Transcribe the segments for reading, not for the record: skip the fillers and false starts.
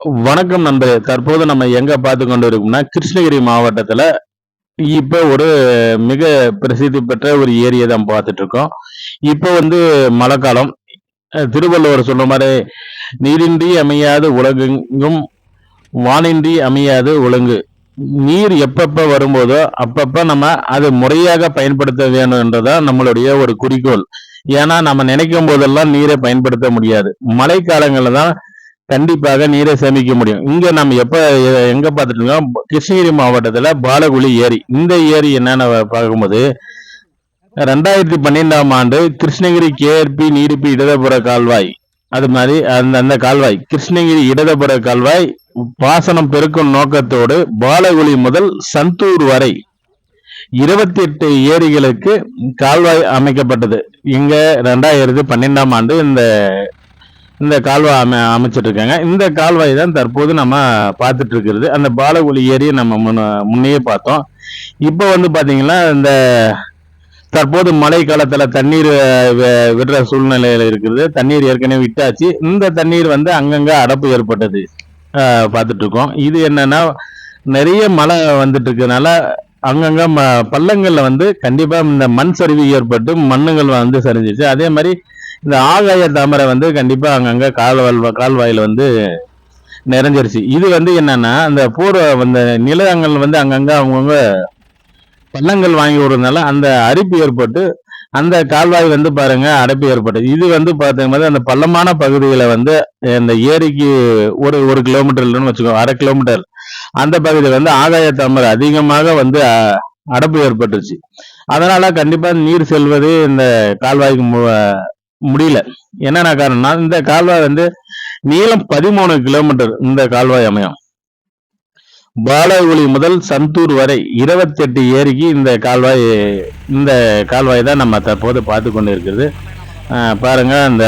வணக்கம் நண்பரே. தற்போது நம்ம எங்க பார்த்து கொண்டு இருக்கோம்னா, கிருஷ்ணகிரி மாவட்டத்துல இப்ப ஒரு மிக பிரசித்தி பெற்ற ஒரு ஏரிய தான் பார்த்துட்டு இருக்கோம். இப்ப வந்து மழைக்காலம். திருவள்ளுவர் சொன்ன மாரி, "நீரின்றி அமையாது உலகெங்கும், வானின்றி அமையாது ஒழுங்கு." நீர் எப்பப்ப வரும்போதோ, அப்பப்ப நம்ம அது முறையாக பயன்படுத்த வேணும் என்றுதான் நம்மளுடைய ஒரு குறிக்கோள். ஏன்னா, நம்ம நினைக்கும் போதெல்லாம் நீரை பயன்படுத்த முடியாது. மழைக்காலங்கள்ல தான் கண்டிப்பாக நீரை சேமிக்க முடியும். இங்க நம்ம எங்க பார்த்துட்டு இருக்கோம், கிருஷ்ணகிரி மாவட்டத்துல பாலகுழி ஏரி. இந்த ஏரி என்னன்னு பார்க்கும்போது 2012ஆம் ஆண்டு கிருஷ்ணகிரி கேஆர்பி நீடிப்பு இடதுபுற கால்வாய், அது மாதிரி அந்த அந்த கால்வாய் கிருஷ்ணகிரி இடதுபுற கால்வாய் பாசனம் பெருக்கும் நோக்கத்தோடு பாலகுழி முதல் சந்தூர் வரை 28 ஏரிகளுக்கு கால்வாய் அமைக்கப்பட்டது. இங்க 2012ஆம் ஆண்டு இந்த இந்த கால்வாய் அமைச்சிட்டு இருக்காங்க. இந்த கால்வாய் தான் தற்போது நம்ம பார்த்துட்டு இருக்கிறது. அந்த பாலகுழி ஏரியை நம்ம முன்னையே பார்த்தோம். இப்போ வந்து பாத்தீங்கன்னா இந்த தற்போது மழை காலத்துல தண்ணீர் விடுற சூழ்நிலையில இருக்குது. தண்ணீர் ஏற்கனவே விட்டாச்சு. இந்த தண்ணீர் வந்து அங்கங்க அடப்பு ஏற்பட்டது பார்த்துட்டு இருக்கோம். இது என்னன்னா, நிறைய மழை வந்துட்டு இருக்கனால அங்கங்க பள்ளங்கள்ல வந்து கண்டிப்பா இந்த மண் சரிவு ஏற்பட்டு மண்ணுகள் வந்து சரிஞ்சிச்சு. அதே மாதிரி இந்த ஆகாய தாமரை வந்து கண்டிப்பா அங்கங்க கால்வாயில வந்து நிறைஞ்சிருச்சு. இது வந்து என்னன்னா, அந்த அந்த நிலங்கள் வந்து அங்கங்க அவங்கவுங்க பள்ளங்கள் வாங்கி விடுறதுனால அந்த அரிப்பு ஏற்பட்டு அந்த கால்வாய் வந்து பாருங்க அடைப்பு ஏற்பட்டது. இது வந்து பார்த்தீங்கன்னா அந்த பள்ளமான பகுதிகளை வந்து இந்த ஏரிக்கு ஒரு ஒரு கிலோமீட்டர்லன்னு வச்சுக்கோ, 1/2 கிலோமீட்டர் அந்த பகுதியில் வந்து ஆகாய தாமரை அதிகமாக வந்து அடைப்பு ஏற்பட்டுச்சு. அதனால கண்டிப்பா நீர் செல்வது இந்த கால்வாய்க்கு முடியல. என்னென்ன காரணம்னா, இந்த கால்வாய் வந்து நீளம் 13 கிலோமீட்டர் இந்த கால்வாய் அமையும். பாலகுழி முதல் சந்தூர் வரை 28 ஏரிக்கு இந்த கால்வாய் தான் நம்ம தற்போது பார்த்து கொண்டு இருக்கிறது. பாருங்க அந்த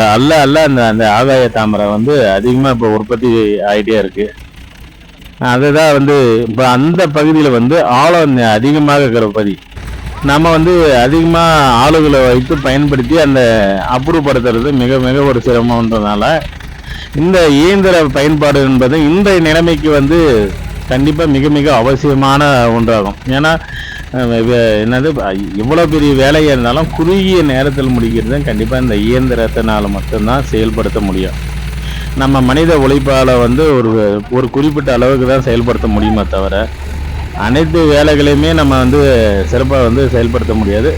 அந்த ஆகாய தாமரை வந்து அதிகமா இப்போ உற்பத்தி ஆகிட்டே இருக்கு. அதுதான் வந்து இப்போ அந்த பகுதியில் வந்து ஆழம் அதிகமாக இருக்கிற பகுதி. நம்ம வந்து அதிகமாக ஆளுகளை வைத்து பயன்படுத்தி அந்த அப்புறப்படுத்துறது மிக மிக ஒரு சிரமம்ன்றதுனால இந்த இயந்திர பயன்பாடு என்பது இன்றைய நிலைமைக்கு வந்து கண்டிப்பாக மிக மிக அவசியமான ஒன்றாகும். ஏன்னா என்னது இவ்வளோ பெரிய வேலையாக இருந்தாலும் குறுகிய நேரத்தில் முடிக்கிறது கண்டிப்பாக இந்த இயந்திரத்தினால மட்டும்தான் செயல்படுத்த முடியும். நம்ம மனித உழைப்பால் வந்து ஒரு ஒரு குறிப்பிட்ட அளவுக்கு தான் செயல்படுத்த முடியுமே தவிர அனைத்து வேலைகளையுமே நம்ம வந்து சிறப்பாக வந்து செயல்படுத்த முடியாது.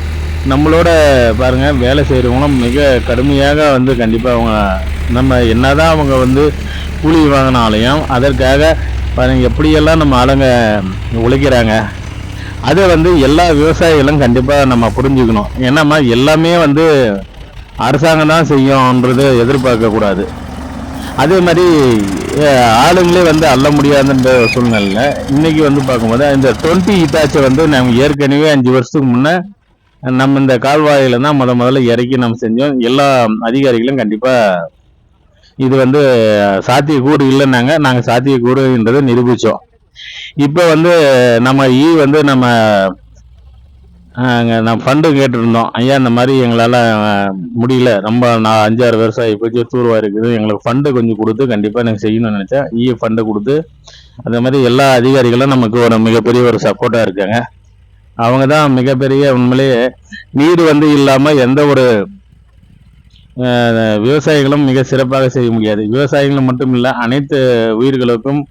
நம்மளோட பாருங்கள் வேலை செய்கிறவங்களும் மிக கடுமையாக வந்து கண்டிப்பாக அவங்க நம்ம என்னதான் அவங்க வந்து கூலி வாங்கினாலையும் அதற்காக பாருங்கள் எப்படியெல்லாம் நம்ம ஆளுங்க உழைக்கிறாங்க. அதை வந்து எல்லா விவசாயிகளும் கண்டிப்பாக நம்ம புரிஞ்சுக்கணும். ஏன்னா எல்லாமே வந்து அரசாங்கம் தான் செய்யும்ன்றது எதிர்பார்க்கக்கூடாது. அதே மாதிரி ஆளுங்களே வந்து அள்ள முடியாதுன்ற சூழ்நிலையில் இன்னைக்கு வந்து பார்க்கும்போது இந்த 20 இட்டாச்சை வந்து நம்ம ஏற்கனவே 5 வருஷத்துக்கு முன்னே நம்ம இந்த கால்வாயில தான் முதல்ல இறக்கி நம்ம செஞ்சோம். எல்லா அதிகாரிகளும் கண்டிப்பாக இது வந்து சாத்தியக்கூறு இல்லைன்னாங்க. நாங்கள் சாத்தியக்கூறுன்றதை நிரூபித்தோம். இப்போ வந்து நம்ம வந்து நான் ஃபண்டு கேட்டிருந்தோம். ஐயா இந்த மாதிரி எங்களால் முடியல, ரொம்ப நான் 5-6 வருஷம் இப்போச்சு தூர்வாக இருக்குது, எங்களுக்கு ஃபண்டு கொஞ்சம் கொடுத்து கண்டிப்பாக எனக்கு செய்யணும்னு நினச்சேன். ஃபண்டை கொடுத்து அந்த மாதிரி எல்லா அதிகாரிகளும் நமக்கு ஒரு மிகப்பெரிய ஒரு சப்போர்ட்டாக இருக்காங்க. அவங்க தான் மிகப்பெரிய உண்மையிலேயே நீர் வந்து இல்லாமல் எந்த ஒரு விவசாயிகளும் மிக சிறப்பாக செய்ய முடியாது. விவசாயிகளும் மட்டும் இல்லை, அனைத்து உயிர்களுக்கும்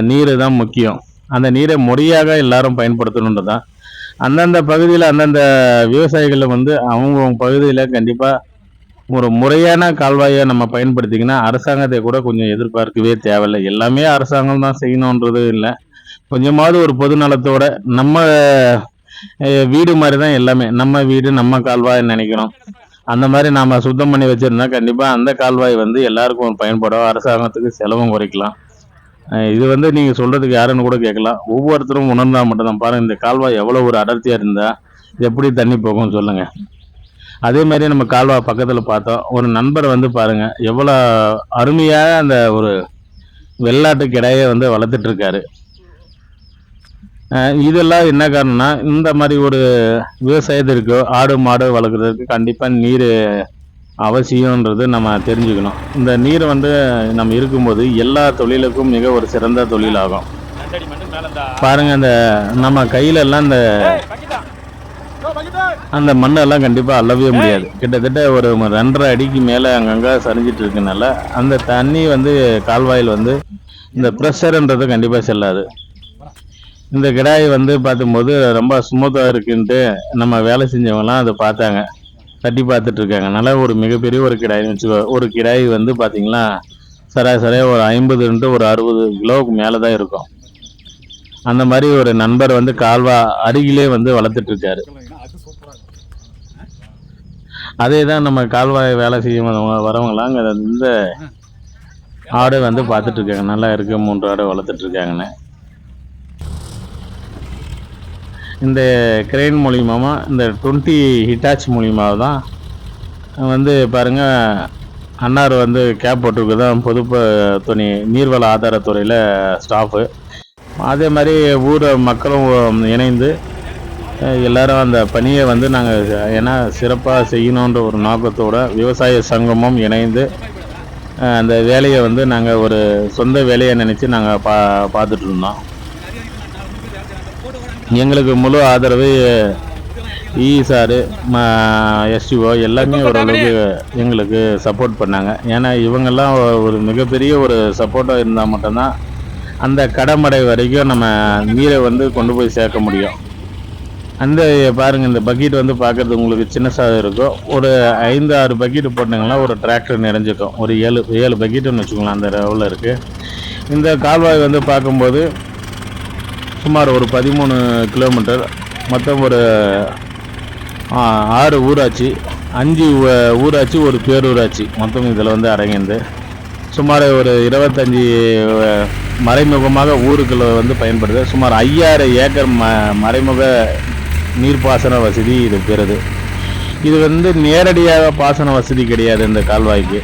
நீர் தான் முக்கியம். அந்த நீரை முறையாக எல்லாரும் பயன்படுத்தணுன்றது தான். அந்தந்த பகுதியில் அந்தந்த விவசாயிகளை வந்து அவங்க பகுதியில் கண்டிப்பாக ஒரு முறையான கால்வாயை நம்ம பயன்படுத்திங்கன்னா அரசாங்கத்தை கூட கொஞ்சம் எதிர்பார்க்கவே தேவையில்லை. எல்லாமே அரசாங்கம் தான் செய்யணுன்றது இல்லை. கொஞ்சமாவது ஒரு பொது நலத்தோட நம்ம வீடு மாதிரி தான் எல்லாமே. நம்ம வீடு நம்ம கால்வாய் நினைக்கிறோம். அந்த மாதிரி நாம் சுத்தம் பண்ணி வச்சுருந்தா கண்டிப்பாக அந்த கால்வாய் வந்து எல்லாருக்கும் பயன்படும். அரசாங்கத்துக்கு செலவும் குறைக்கலாம். இது வந்து நீங்கள் சொல்கிறதுக்கு யாருன்னு கூட கேட்கலாம். ஒவ்வொருத்தரும் உணர்ந்தால் மட்டும்தான். பாருங்கள் இந்த கால்வாய் எவ்வளோ ஒரு அடர்த்தியாக இருந்தால் எப்படி தண்ணி போகும்னு சொல்லுங்கள். அதே மாதிரி நம்ம கால்வாய் பக்கத்தில் பார்த்தோம். ஒரு நண்பர் வந்து பாருங்கள் எவ்வளோ அருமையாக அந்த ஒரு வெள்ளாட்டு கிடாயை வந்து வளர்த்துட்ருக்காரு. இதெல்லாம் என்ன காரணம்னா, இந்த மாதிரி ஒரு விவசாயத்திற்கு ஆடு மாடு வளர்க்குறதுக்கு கண்டிப்பாக நீர் அவசியம்ன்றது நம்ம தெரிஞ்சுக்கணும். இந்த நீர் வந்து நம்ம இருக்கும்போது எல்லா தொழிலுக்கும் மிக ஒரு சிறந்த தொழிலாகும். பாருங்க, அந்த நம்ம கையில எல்லாம் அந்த மண்ணெல்லாம் கண்டிப்பாக அள்ளவே முடியாது. கிட்டத்தட்ட ஒரு 2.5 அடிக்கு மேலே அங்கங்கே சரிஞ்சிட்டு இருக்கனால அந்த தண்ணி வந்து கால்வாயில் வந்து இந்த ப்ரெஷர்ன்றது கண்டிப்பாக செல்லாது. இந்த கிடாய் வந்து பார்க்கும்போது ரொம்ப ஸ்மூத்தாக இருக்குன்ட்டு நம்ம வேலை செஞ்சவங்கலாம் அதை பார்த்தாங்க, தட்டி பார்த்துட்டு இருக்காங்க. நல்லா ஒரு மிகப்பெரிய ஒரு கிடாய்னு வச்சுக்கோ. ஒரு கிடாய் வந்து பார்த்தீங்கன்னா சராசரியாக ஒரு 50 ஒரு 60 கிலோவுக்கு மேலே தான் இருக்கும். அந்த மாதிரி ஒரு நண்பர் வந்து கால்வா அருகிலே வந்து வளர்த்துட்டு இருக்காரு. அதே தான் நம்ம கால்வாய் வேலை செய்யும் வரவங்களாம் இந்த ஆடு வந்து பார்த்துட்டு இருக்காங்க. நல்லா இருக்கு, 3 ஆடு வளர்த்துட்டு இருக்காங்கன்னு. இந்த கிரெயின் மூலியமாக, இந்த 20 ஹிட்டாச் மூலியமாக தான் வந்து பாருங்க, அன்னார் வந்து கேப் போட்டிருக்கு தான் பொதுப்ப துணி நீர்வள ஆதாரத்துறையில் ஸ்டாஃபு. அதே மாதிரி ஊர் மக்களும் இணைந்து எல்லாரும் அந்த பணியை வந்து நாங்கள் ஏன்னா சிறப்பாக செய்யணுன்ற ஒரு நோக்கத்தோட விவசாய சங்கமும் இணைந்து அந்த வேலையை வந்து நாங்கள் ஒரு சொந்த வேலையை நினச்சி நாங்கள் பார்த்துட்டு இருந்தோம். எங்களுக்கு முழு ஆதரவு சாரு, எஸ்டிஓ எல்லாமே ஓரளவுக்கு எங்களுக்கு சப்போர்ட் பண்ணாங்க. ஏன்னா இவங்கெல்லாம் ஒரு மிகப்பெரிய ஒரு சப்போர்ட்டாக இருந்தால் மட்டும்தான் அந்த கடமடை வரைக்கும் நம்ம நீரை வந்து கொண்டு போய் சேர்க்க முடியும். அந்த பாருங்கள், இந்த பக்கெட் வந்து பார்க்குறது உங்களுக்கு சின்னசாக இருக்கும். ஒரு 5-6 பக்கெட்டு போட்டிங்கன்னா ஒரு டிராக்டர் நிறைஞ்சிக்கும். ஒரு 7 பக்கெட்டுன்னு வச்சுக்கலாம், அந்த லெவலில் இருக்குது. இந்த கால்வாய் வந்து பார்க்கும்போது சுமார் ஒரு 13 கிலோமீட்டர், மொத்தம் ஒரு 6 ஊராட்சி, 5 ஊராட்சி, ஒரு பேரூராட்சி மொத்தம் இதில் வந்து அடங்கியது. சுமார் ஒரு 25 மறைமுகமாக ஊருக்குள்ள வந்து பயன்படுது. சுமார் 5000 ஏக்கர் மறைமுக நீர்ப்பாசன வசதி இது பெறுது. இது வந்து நேரடியாக பாசன வசதி கிடையாது. இந்த கால்வாய்க்கு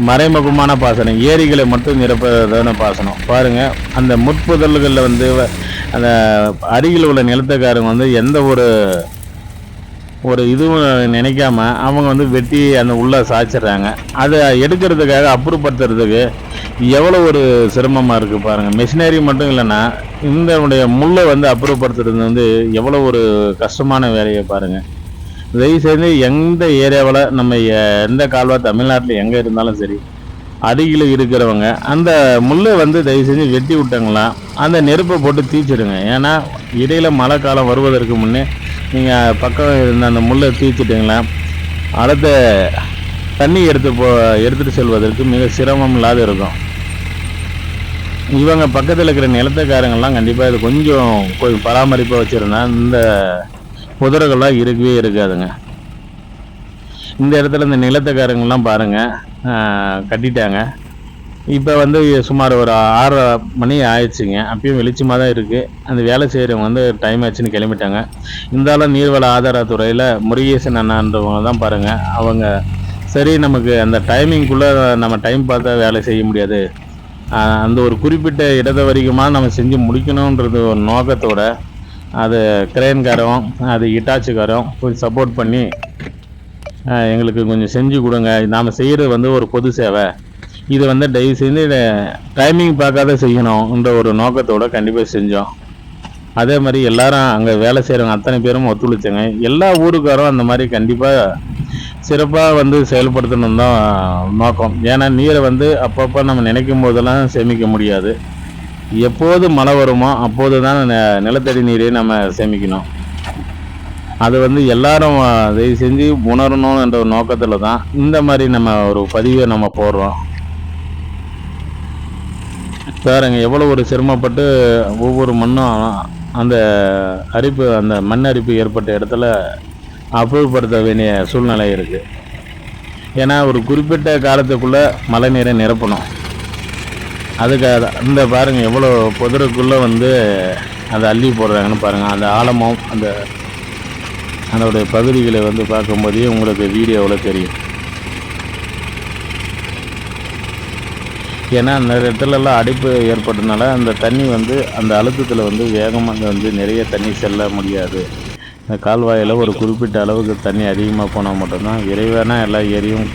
மறைமுகமான பாசனம், ஏரிகளை மட்டும் நிரப்பதான பாசனம். பாருங்கள், அந்த முட்புதல்களில் வந்து அந்த அருகில் உள்ள நிலத்தக்காரங்க வந்து எந்த ஒரு இதுவும் நினைக்காம அவங்க வந்து வெட்டி அந்த உள்ளே சாய்ச்சிட்றாங்க. அதை எடுக்கிறதுக்காக அப்புறப்படுத்துறதுக்கு எவ்வளோ ஒரு சிரமமாக இருக்குது பாருங்கள். மிஷினரி மட்டும் இல்லைன்னா இந்த முள்ளை வந்து அப்புறப்படுத்துறது வந்து எவ்வளோ ஒரு கஷ்டமான வேலையை பாருங்கள். தயவுசெய்து எந்த ஏரியாவில் நம்ம எந்த கால்வாய் தமிழ்நாட்டில் எங்கே இருந்தாலும் சரி, அருகில் இருக்கிறவங்க அந்த முள்ளை வந்து தயவு செஞ்சு வெட்டி விட்டாங்களா அந்த நெருப்பை போட்டு தீச்சிடுங்க. ஏன்னா இடையில மழை காலம் வருவதற்கு முன்னே நீங்கள் பக்கம் இருந்த அந்த முள்ளை தீச்சிட்டிங்களா அடுத்த தண்ணி எடுத்துகிட்டு செல்வதற்கு மிக சிரமம் இல்லாத இருக்கும். இவங்க பக்கத்தில் இருக்கிற நிலத்தக்காரங்கள்லாம் கண்டிப்பாக இது கொஞ்சம் பராமரிப்பாக வச்சுருந்தா இந்த புதர்கள்லாம் இருக்கவே இருக்காதுங்க. இந்த இடத்துல இந்த நிலத்தக்காரங்கள்லாம் பாருங்கள் கட்டிட்டாங்க. இப்போ வந்து சுமார் ஒரு 6 மணி ஆயிடுச்சுங்க. அப்பயும் வெளிச்சமாக தான் இருக்குது. அந்த வேலை செய்கிறவங்க வந்து டைம் ஆச்சுன்னு கிளம்பிட்டாங்க. இருந்தாலும் நீர்வள ஆதாரத்துறையில் முருகேசன் அண்ணான்றவங்க தான் பாருங்கள், அவங்க சரி நமக்கு அந்த டைமிங்குள்ளே நம்ம டைம் பார்த்தா வேலை செய்ய முடியாது, அந்த ஒரு குறிப்பிட்ட இடத்த வரைக்குமா நம்ம செஞ்சு முடிக்கணுன்றது ஒரு நோக்கத்தோட அது கிரேன்காரம், அது இட்டாச்சிக்காரம் கொஞ்சம் சப்போர்ட் பண்ணி எங்களுக்கு கொஞ்சம் செஞ்சு கொடுங்க, நாம் செய்கிறது வந்து ஒரு பொது சேவை, இது வந்து தயவு செஞ்சு டைமிங் பார்க்காத செய்யணுன்ற ஒரு நோக்கத்தோடு கண்டிப்பாக செஞ்சோம். அதே மாதிரி எல்லாரும் அங்கே வேலை செய்கிறவங்க அத்தனை பேரும் ஒத்துழைச்சாங்க. எல்லா ஊருக்காரும் அந்த மாதிரி கண்டிப்பாக சிறப்பாக வந்து செயல்படுத்தணும் தான் நோக்கம். ஏன்னா நீரை வந்து அப்பப்போ நம்ம நினைக்கும் போதெல்லாம் சேமிக்க முடியாது. எப்போது மழை வருமோ அப்போது தான் நிலத்தடி நீரை நம்ம சேமிக்கணும். அது வந்து எல்லாரும் தயவு செஞ்சு உணரணும் என்ற ஒரு நோக்கத்தில் தான் இந்த மாதிரி நம்ம ஒரு பதிவை நம்ம போடுறோம். பாருங்க எவ்வளோ ஒரு சிரமப்பட்டு ஒவ்வொரு மண்ணும் அந்த அரிப்பு, அந்த மண் அரிப்பு ஏற்பட்ட இடத்துல அப்புறப்படுத்த வேண்டிய சூழ்நிலை இருக்குது. ஏன்னா ஒரு குறிப்பிட்ட காலத்துக்குள்ளே மழை நீரை நிரப்பணும். அதுக்காக இந்த பாருங்கள் எவ்வளோ புதருக்குள்ளே வந்து அதை அள்ளி போடுறாங்கன்னு பாருங்கள். அந்த ஆழமும் அதோடைய பகுதிகளை வந்து பார்க்கும்போதே உங்களுக்கு வீடியோவில் தெரியும். ஏன்னா அந்த இடத்துலலாம் அடைப்பு ஏற்பட்டதுனால அந்த தண்ணி வந்து அந்த அழுத்தத்தில் வந்து வேகமாக வந்து நிறைய தண்ணி செல்ல முடியாது. இந்த கால்வாயில் ஒரு குறிப்பிட்ட அளவுக்கு தண்ணி அதிகமாக போனால் மட்டும்தான் விரைவான எல்லா ஏரியும்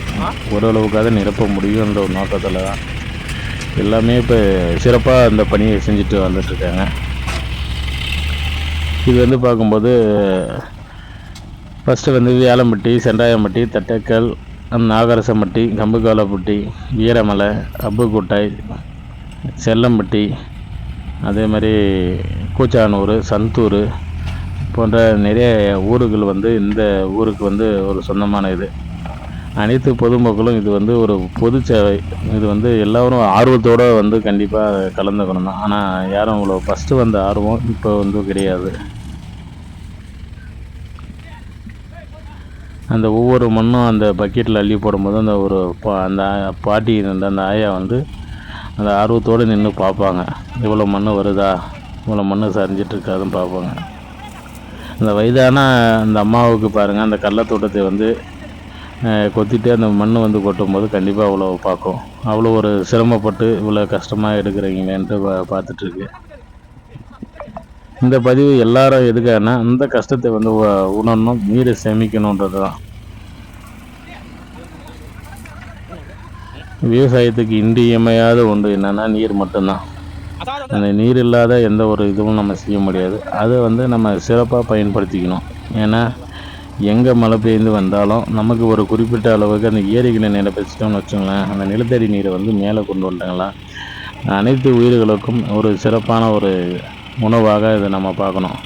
ஓரளவுக்காக நிரப்ப முடியுன்ற ஒரு நோக்கத்தில் தான் எல்லாமே இப்போ சிறப்பாக அந்த பணியை செஞ்சுட்டு வந்துட்டுருக்காங்க. இது வந்து பார்க்கும்போது ஃபஸ்ட்டு வந்து வேலம்பட்டி, செண்டாயம்பட்டி, தட்டைக்கல், நாகரசம்பட்டி, கம்புக்காலப்பட்டி, வீரமலை, அப்புக்கோட்டாய், செல்லம்பட்டி, அதே மாதிரி கூச்சானூர், சந்தூர் போன்ற நிறைய ஊர்கள் வந்து இந்த ஊருக்கு வந்து ஒரு சொந்தமான இது. அனைத்து பொதுமக்களும் இது வந்து ஒரு பொது சேவை. இது வந்து எல்லோரும் ஆர்வத்தோடு வந்து கண்டிப்பாக கலந்துக்கணும் தான். ஆனால் யாரும் அவ்வளோ ஃபஸ்ட்டு வந்த ஆர்வம் இப்போ வந்து கிடையாது. அந்த ஒவ்வொரு மண்ணும் அந்த பக்கெட்டில் அள்ளி போடும்போது அந்த ஒரு அந்த பாட்டி அந்த ஆயா வந்து அந்த ஆர்வத்தோடு நின்று பார்ப்பாங்க. இவ்வளோ மண் வருதா, இவ்வளோ மண் சரிஞ்சிட்ருக்காதுன்னு பார்ப்பாங்க. அந்த வயதான அந்த அம்மாவுக்கு பாருங்கள், அந்த கடலத்தோட்டத்தை வந்து கொத்திட்டு அந்த மண் வந்து கொட்டும்போது கண்டிப்பாக அவ்வளோ பார்க்கும். அவ்வளோ ஒரு சிரமப்பட்டு இவ்வளோ கஷ்டமாக எடுக்கிறீங்களேன்ட்டு பார்த்துட்ருக்கு. இந்த பதிவு எல்லாரும் எதுக்காகனா அந்த கஷ்டத்தை வந்து உணரணும், நீரை சேமிக்கணுன்றது தான். விவசாயத்துக்கு இன்றியமையாத ஒன்று என்னென்னா நீர் மட்டும்தான். அந்த நீர் இல்லாத எந்த ஒரு இதுவும் நம்ம செய்ய முடியாது. அதை வந்து நம்ம சிறப்பாக பயன்படுத்திக்கணும். ஏன்னா எங்கே மழை பெய்ந்து வந்தாலும் நமக்கு ஒரு குறிப்பிட்ட அளவுக்கு அந்த ஏரிகளை நிலப்பச்சிட்டோம்னு வச்சுங்களேன், அந்த நிலத்தடி நீரை வந்து மேலே கொண்டு வந்துட்டாங்களா அனைத்து உயிர்களுக்கும் ஒரு சிறப்பான ஒரு உணவாக இதை நம்ம பார்க்கணும்.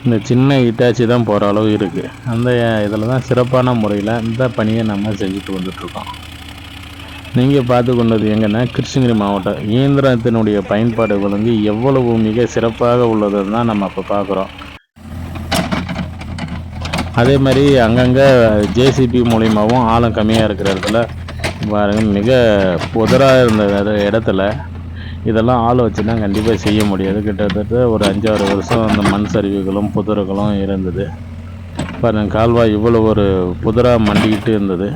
இந்த சின்ன இட்டாச்சி தான் போகிற அளவு இருக்குது. அந்த இதில் தான் சிறப்பான முறையில் இந்த பணியை நம்ம செஞ்சுட்டு வந்துட்ருக்கோம். நீங்கள் பார்த்து கொண்டது எங்கன்னா கிருஷ்ணகிரி மாவட்டம். இயந்திரத்தினுடைய பயன்பாடுகள் வந்து எவ்வளவு மிக சிறப்பாக உள்ளதுன்னு தான் நம்ம இப்போ பார்க்குறோம். அதே மாதிரி அங்கங்கே ஜேசிபி மூலியமாகவும் ஆழம் கம்மியாக இருக்கிற இடத்துல பாருங்கள், மிக புதராக இருந்த இடத்துல இதெல்லாம் ஆள் வச்சுன்னா கண்டிப்பாக செய்ய முடியாது. கிட்டத்தட்ட ஒரு 5-6 வருஷம் அந்த மண் சரிவுகளும் புதர்களும் இருந்தது. பாருங்கள், கால்வாய் இவ்வளோ ஒரு புதராக மண்டிக்கிட்டு இருந்தது.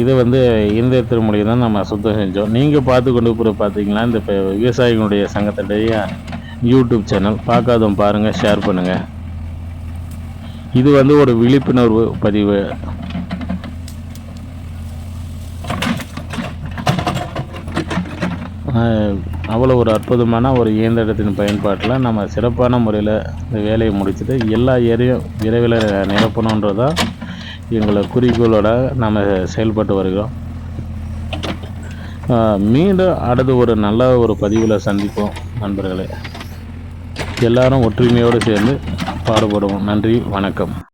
இது வந்து இயந்திரத்தின் மூலியம் தான் நம்ம சுத்தம் செஞ்சோம். நீங்கள் பார்த்து கொண்டு போய் பார்த்தீங்கன்னா இந்த இப்போ விவசாயிகளுடைய சங்கத்துடைய யூடியூப் சேனல் பார்க்காதவங்க பாருங்கள், ஷேர் பண்ணுங்கள். இது வந்து ஒரு விழிப்புணர்வு பதிவு. அவ்வளோ ஒரு அற்புதமான ஒரு இயந்திரத்தின் பயன்பாட்டில் நம்ம சிறப்பான முறையில் இந்த வேலையை முடிச்சுட்டு எல்லா ஏரியும் விரைவில் நிரப்பணுன்றதான் எங்களை குறிக்கோளோட நம்ம செயல்பட்டு வருகிறோம். மீண்டும் அடுத்து ஒரு நல்ல ஒரு பதிவில் சந்திப்போம் நண்பர்களே. எல்லாரும் ஒற்றுமையோடு சேர்ந்து பாடுபடுவோம். நன்றி, வணக்கம்.